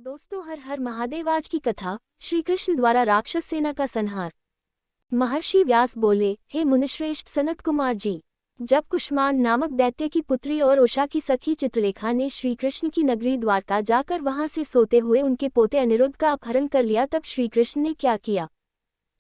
दोस्तों, हर हर महादेव। आज की कथा श्री कृष्ण द्वारा राक्षस सेना का संहार। महर्षि व्यास बोले, हे मुनिश्रेष्ठ सनत कुमार जी, जब कुष्मान नामक दैत्य की पुत्री और उषा की सखी चित्रलेखा ने श्री कृष्ण की नगरी द्वारका जाकर वहां से सोते हुए उनके पोते अनिरुद्ध का अपहरण कर लिया, तब श्री कृष्ण ने क्या किया,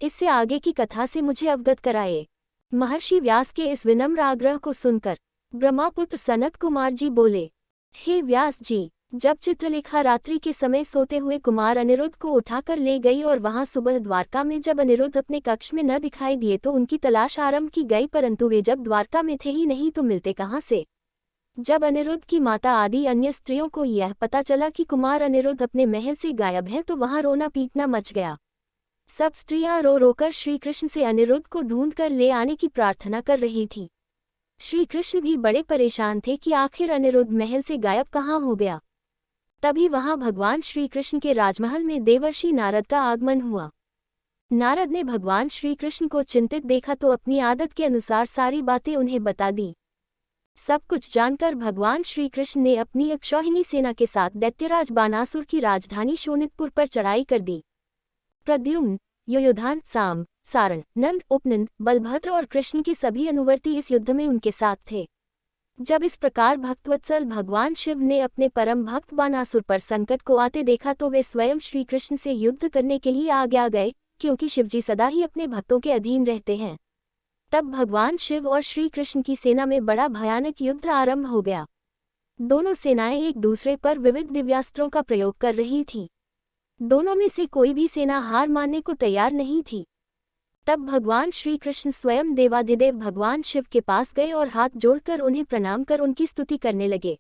इससे आगे की कथा से मुझे अवगत कराए। महर्षि व्यास के इस विनम्र आग्रह को सुनकर ब्रह्मापुत्र सनत कुमार जी बोले, हे व्यास जी, जब चित्रलेखा रात्रि के समय सोते हुए कुमार अनिरुद्ध को उठाकर ले गई और वहां सुबह द्वारका में जब अनिरुद्ध अपने कक्ष में न दिखाई दिए तो उनकी तलाश आरंभ की गई, परंतु वे जब द्वारका में थे ही नहीं तो मिलते कहाँ से। जब अनिरुद्ध की माता आदि अन्य स्त्रियों को यह पता चला कि कुमार अनिरुद्ध अपने महल से गायब है तो वहां रोना पीटना मच गया। सब स्त्रियां रो रोकर श्री कृष्ण से अनिरुद्ध को ढूंढ कर ले आने की प्रार्थना कर रही थी। श्री कृष्ण भी बड़े परेशान थे कि आखिर अनिरुद्ध महल से गायब कहाँ हो गया। तभी वहां भगवान श्री कृष्ण के राजमहल में देवर्षि नारद का आगमन हुआ। नारद ने भगवान श्री कृष्ण को चिंतित देखा तो अपनी आदत के अनुसार सारी बातें उन्हें बता दी। सब कुछ जानकर भगवान श्री कृष्ण ने अपनी अक्षौहिणी सेना के साथ दैत्यराज बानासुर की राजधानी शोणितपुर पर चढ़ाई कर दी। प्रद्युम्न, योयोधान, साम, सारण, नंद, उपनंद, बलभद्र और कृष्ण के सभी अनुवर्ती इस युद्ध में उनके साथ थे। जब इस प्रकार भक्तवत्सल भगवान शिव ने अपने परम भक्त बानासुर पर संकट को आते देखा तो वे स्वयं श्री कृष्ण से युद्ध करने के लिए आगे आ गए, क्योंकि शिवजी सदा ही अपने भक्तों के अधीन रहते हैं। तब भगवान शिव और श्री कृष्ण की सेना में बड़ा भयानक युद्ध आरंभ हो गया। दोनों सेनाएं एक दूसरे पर विविध दिव्यास्त्रों का प्रयोग कर रही थीं। दोनों में से कोई भी सेना हार मानने को तैयार नहीं थी। तब भगवान श्री कृष्ण स्वयं देवाधिदेव भगवान शिव के पास गए और हाथ जोड़कर उन्हें प्रणाम कर उनकी स्तुति करने लगे।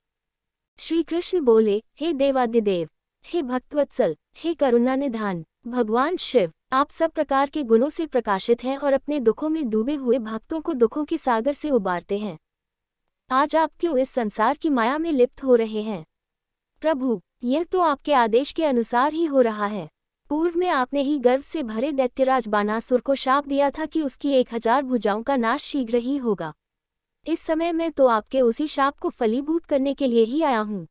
श्री कृष्ण बोले, हे देवाधिदेव, हे भक्तवत्सल, हे करुणा निधान भगवान शिव, आप सब प्रकार के गुणों से प्रकाशित हैं और अपने दुखों में डूबे हुए भक्तों को दुखों के सागर से उबारते हैं। आज आप क्यों इस संसार की माया में लिप्त हो रहे हैं? प्रभु, यह तो आपके आदेश के अनुसार ही हो रहा है। पूर्व में आपने ही गर्व से भरे दैत्यराज बानासुर को शाप दिया था कि उसकी 1000 भुजाओं का नाश शीघ्र ही होगा। इस समय मैं तो आपके उसी शाप को फलीभूत करने के लिए ही आया हूँ।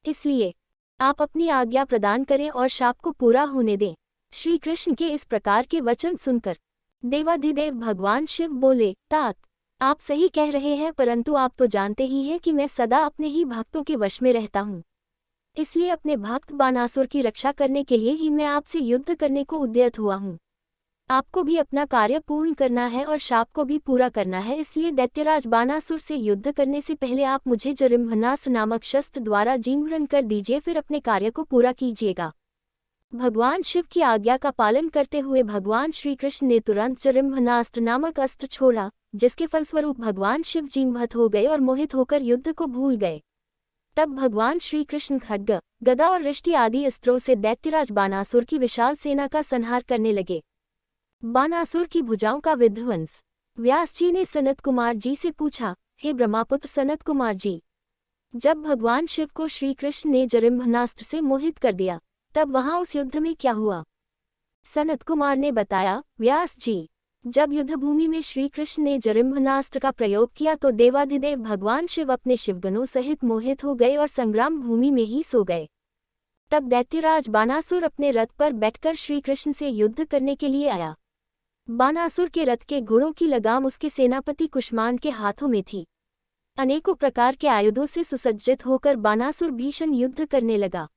इसलिए आप अपनी आज्ञा प्रदान करें और शाप को पूरा होने दें। श्री कृष्ण के इस प्रकार के वचन सुनकर देवाधिदेव भगवान शिव बोले, तात, आप सही कह रहे हैं, परंतु आप तो जानते ही हैं कि मैं सदा अपने ही भक्तों के वश में रहता हूँ। इसलिए अपने भक्त बानासुर की रक्षा करने के लिए ही मैं आपसे युद्ध करने को उद्यत हुआ हूँ। आपको भी अपना कार्य पूर्ण करना है और शाप को भी पूरा करना है, इसलिए दैत्यराज बानासुर से युद्ध करने से पहले आप मुझे जरिम्भनास्त्र नामक शस्त्र द्वारा जीर्णन कर दीजिए, फिर अपने कार्य को पूरा कीजिएगा। भगवान शिव की आज्ञा का पालन करते हुए भगवान श्री कृष्ण ने तुरंत जरिम्भनास्त्र नामक अस्त्र छोड़ा, जिसके फलस्वरूप भगवान शिव जीर्णभत हो गए और मोहित होकर युद्ध को भूल गए। तब भगवान श्री कृष्ण खड्ग, गदा और रिष्टि आदि अस्त्रों से दैत्यराज बानासुर की विशाल सेना का संहार करने लगे। बानासुर की भुजाओं का विध्वंस। व्यास जी ने सनत कुमार जी से पूछा, हे ब्रह्मापुत्र सनत कुमार जी, जब भगवान शिव को श्री कृष्ण ने जरिम्भनास्त्र से मोहित कर दिया तब वहां उस युद्ध में क्या हुआ? सनत कुमार ने बताया, व्यास जी, जब युद्धभूमि में श्री कृष्ण ने जरिम्भनास्त्र का प्रयोग किया तो देवाधिदेव भगवान शिव अपने शिवगणों सहित मोहित हो गए और संग्राम भूमि में ही सो गए। तब दैत्यराज बानासुर अपने रथ पर बैठकर श्री कृष्ण से युद्ध करने के लिए आया। बानासुर के रथ के घोड़ों की लगाम उसके सेनापति कुष्मान के हाथों में थी। अनेकों प्रकार के आयुधों से सुसज्जित होकर बानासुर भीषण युद्ध करने लगा।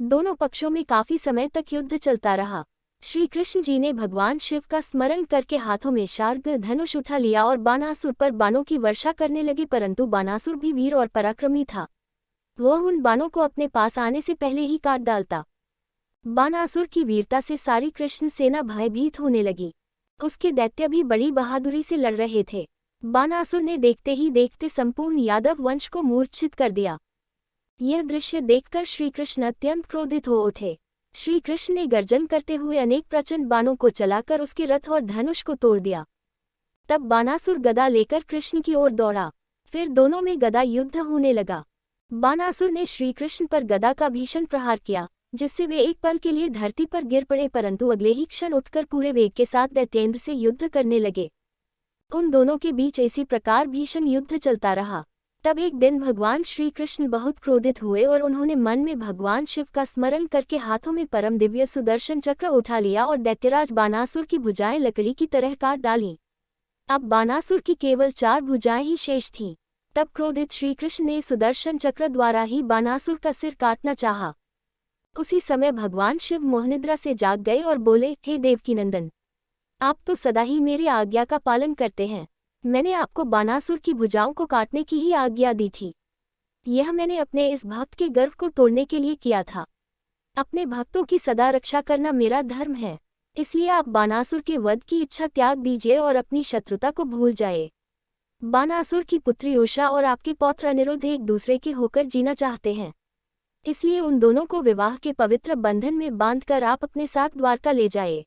दोनों पक्षों में काफी समय तक युद्ध चलता रहा। श्री कृष्ण जी ने भगवान शिव का स्मरण करके हाथों में शार्ग धनुष उठा लिया और बानासुर पर बाणों की वर्षा करने लगे, परंतु बानासुर भी वीर और पराक्रमी था। वह उन बाणों को अपने पास आने से पहले ही काट डालता। बानासुर की वीरता से सारी कृष्ण सेना भयभीत होने लगी। उसके दैत्य भी बड़ी बहादुरी से लड़ रहे थे। बानासुर ने देखते ही देखते संपूर्ण यादव वंश को मूर्छित कर दिया। यह दृश्य देखकर श्री कृष्ण अत्यंत क्रोधित हो उठे। श्री कृष्ण ने गर्जन करते हुए अनेक प्रचंड बाणों को चलाकर उसके रथ और धनुष को तोड़ दिया। तब बानासुर गदा लेकर कृष्ण की ओर दौड़ा। फिर दोनों में गदा युद्ध होने लगा। बानासुर ने श्री कृष्ण पर गदा का भीषण प्रहार किया, जिससे वे एक पल के लिए धरती पर गिर पड़े, परंतु अगले ही क्षण उठकर पूरे वेग के साथ दैत्येंद्र से युद्ध करने लगे। उन दोनों के बीच इसी प्रकार भीषण युद्ध चलता रहा। तब एक दिन भगवान श्री कृष्ण बहुत क्रोधित हुए और उन्होंने मन में भगवान शिव का स्मरण करके हाथों में परम दिव्य सुदर्शन चक्र उठा लिया और दैत्यराज बानासुर की भुजाएं लकड़ी की तरह काट डाली। अब बानासुर की केवल 4 भुजाएं ही शेष थीं। तब क्रोधित श्री कृष्ण ने सुदर्शन चक्र द्वारा ही बानासुर का सिर काटना चाहा। उसी समय भगवान शिव मोहनिद्रा से जाग गए और बोले, हे देवकीनंदन, आप तो सदा ही मेरी आज्ञा का पालन करते हैं। मैंने आपको बानासुर की भुजाओं को काटने की ही आज्ञा दी थी। यह मैंने अपने इस भक्त के गर्व को तोड़ने के लिए किया था। अपने भक्तों की सदा रक्षा करना मेरा धर्म है, इसलिए आप बानासुर के वध की इच्छा त्याग दीजिए और अपनी शत्रुता को भूल जाए। बानासुर की पुत्री उषा और आपके पौत्र अनिरुद्ध एक दूसरे के होकर जीना चाहते हैं, इसलिए उन दोनों को विवाह के पवित्र बंधन में बांधकर आप अपने साथ द्वारका ले जाए।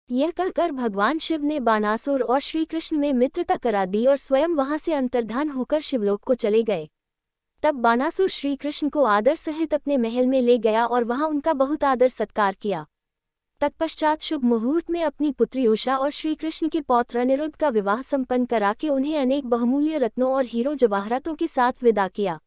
यह कहकर भगवान शिव ने बानासुर और श्री कृष्ण में मित्रता करा दी और स्वयं वहां से अंतर्धान होकर शिवलोक को चले गए। तब बानासुर श्री कृष्ण को आदर सहित अपने महल में ले गया और वहां उनका बहुत आदर सत्कार किया। तत्पश्चात शुभ मुहूर्त में अपनी पुत्री उषा और श्री कृष्ण के पौत्र अनिरुद्ध का विवाह संपन्न करा के उन्हें अनेक बहुमूल्य रत्नों और हीरो जवाहरातों के साथ विदा किया।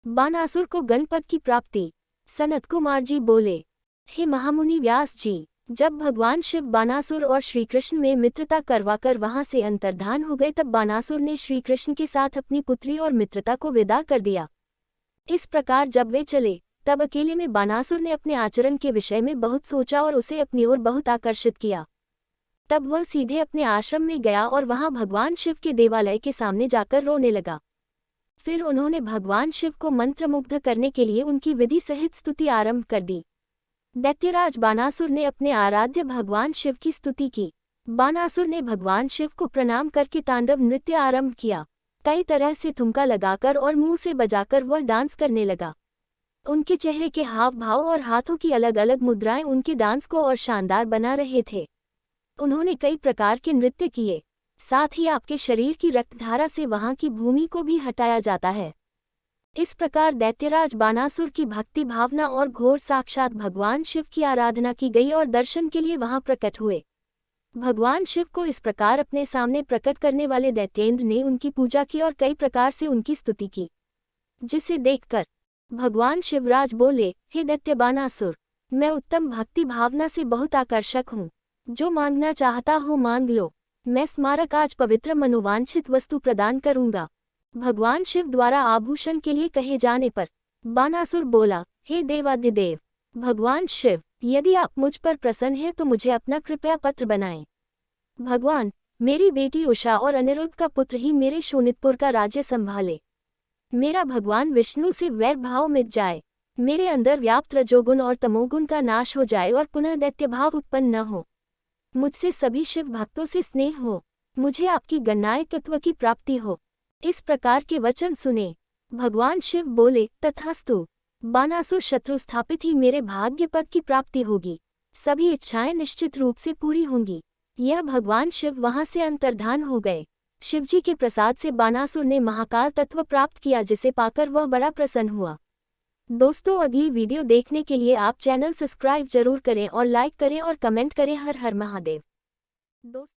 बानासुर को गणपद की प्राप्ति। सनत कुमार जी बोले, हे महामुनि व्यास जी, जब भगवान शिव बानासुर और श्री कृष्ण में मित्रता करवाकर वहां से अंतर्धान हो गए, तब बानासुर ने श्री कृष्ण के साथ अपनी पुत्री और मित्रता को विदा कर दिया। इस प्रकार जब वे चले, तब अकेले में बानासुर ने अपने आचरण के विषय में बहुत सोचा और उसे अपनी ओर बहुत आकर्षित किया। तब वह सीधे अपने आश्रम में गया और वहां भगवान शिव के देवालय के सामने जाकर रोने लगा। फिर उन्होंने भगवान शिव को मंत्रमुग्ध करने के लिए उनकी विधि सहित स्तुति आरंभ कर दी। दैत्यराज बानासुर ने अपने आराध्य भगवान शिव की स्तुति की। बानासुर ने भगवान शिव को प्रणाम करके तांडव नृत्य आरंभ किया। कई तरह से ठुमका लगाकर और मुंह से बजाकर वह डांस करने लगा। उनके चेहरे के हाव भाव और हाथों की अलग अलग मुद्राएं उनके डांस को और शानदार बना रहे थे। उन्होंने कई प्रकार के नृत्य किए। साथ ही आपके शरीर की रक्तधारा से वहां की भूमि को भी हटाया जाता है। इस प्रकार दैत्यराज बानासुर की भक्ति भावना और घोर साक्षात भगवान शिव की आराधना की गई और दर्शन के लिए वहां प्रकट हुए। भगवान शिव को इस प्रकार अपने सामने प्रकट करने वाले दैत्येंद्र ने उनकी पूजा की और कई प्रकार से उनकी स्तुति की, जिसे देखकर भगवान शिवराज बोले, हे दैत्य बानासुर, मैं उत्तम भक्ति भावना से बहुत आकर्षक हूँ। जो मांगना चाहता हो मांग लो। मैं स्मारक आज पवित्र मनोवांछित वस्तु प्रदान करूंगा। भगवान शिव द्वारा आभूषण के लिए कहे जाने पर बानासुर बोला, हे देवाधिदेव भगवान शिव, यदि आप मुझ पर प्रसन्न हैं तो मुझे अपना कृपया पत्र बनाएं। भगवान, मेरी बेटी उषा और अनिरुद्ध का पुत्र ही मेरे शोणितपुर का राज्य संभाले। मेरा भगवान विष्णु से वैर भाव मिट जाए। मेरे अंदर व्याप्त रजोगुण और तमोगुण का नाश हो जाए और पुनः दैत्य भाव उत्पन्न न हो। मुझसे सभी शिव भक्तों से स्नेह हो। मुझे आपकी गणनायकत्व की प्राप्ति हो। इस प्रकार के वचन सुने। भगवान शिव बोले, तथास्तु। बानासुर शत्रु स्थापित ही मेरे भाग्य पद की प्राप्ति होगी। सभी इच्छाएं निश्चित रूप से पूरी होंगी। यह भगवान शिव वहां से अंतर्धान हो गए। शिवजी के प्रसाद से बानासुर ने महाकाल तत्व प्राप्त किया, जिसे पाकर वह बड़ा प्रसन्न हुआ। दोस्तों, अगली वीडियो देखने के लिए आप चैनल सब्सक्राइब जरूर करें और लाइक करें और कमेंट करें। हर हर महादेव। दोस्तों।